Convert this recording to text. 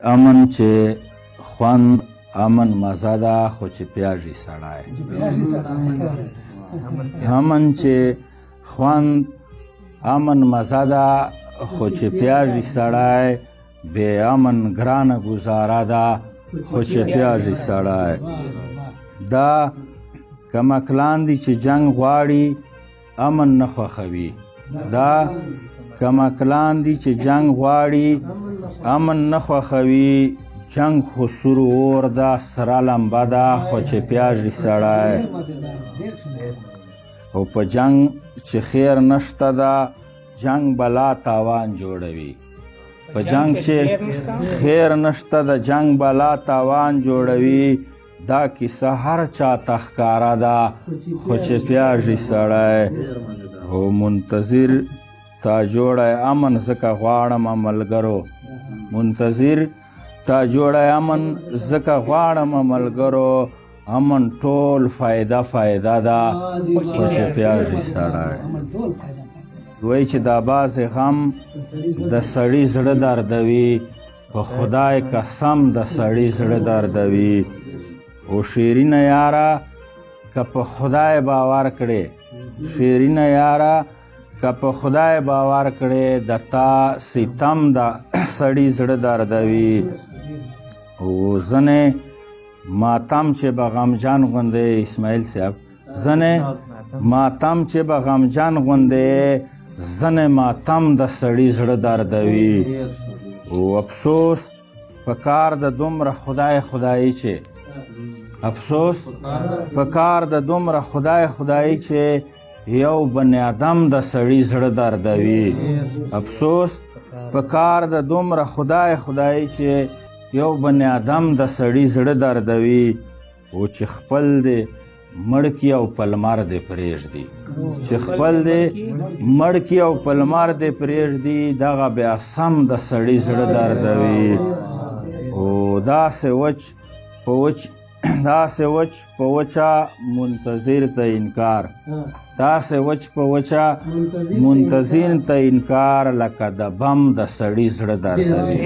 امن چې خوند امن مزه ده خو چې پیاژي سړی امن چې خوند امن مزه ده خو چې پیاژي سړی بې امن ګرانه ګزاره ده خو چې پیاژي سړی دا کمکلان دي چې جنګ غواړي امن نه خوښوي دا کمکلان دي چې جنګ غواړي امن نه خوښوي جنګ خو سور اور ده سره لمبه ده خو چې پیاژي سړی او په جنګ چې خیر نشته ده جنګ بلا تاوان جوړوي په جنګ چې خیر نشته ده جنګ بلا تاوان جوړوي دا کیسه هر چا ته ښکاره ده خو چې پیاژي سړی او منتظر تا جوړی امن ځکه غواړم ملګرو منتظر تا جوړی امن ځکه غواړم ملګرو امن ټول فایده ده خو چې پیاژي سړی وایي چې دا بعضې غم د سړي زړه دردوي په خدای قسم د سړي زړه دردوي او شیرینه یاره که په خدای باور کړې شیرینه یاره که په خدای باور کړې د تا ستم د سړي زړه دردوي او ځنې ماتم چې به غمجن غوندې اسماعیل صاحب ځنې ماتم چې به غمجن غوندې ځنې ماتم د سړي زړه دردوي او افسوس په کار د دومره خدای چې افسوس په کار د دومره خدای چې یو بنی آدم د سړي زړه دردوي افسوس په کار د دومره خدای چې یو بنی آدم د سړي زړه دردوي او چې خپل دې مړ کي او په لمر دې پرېږدي چې خپل دې مړ کي او په لمر دې پرېږدي دغه بیا سم د سړي زړه دردوي او داسې وچ په وچه منتظر ته انکار داسې وچ په وچه منتظر ته انکار لکه د بم د سړي زړه دردوي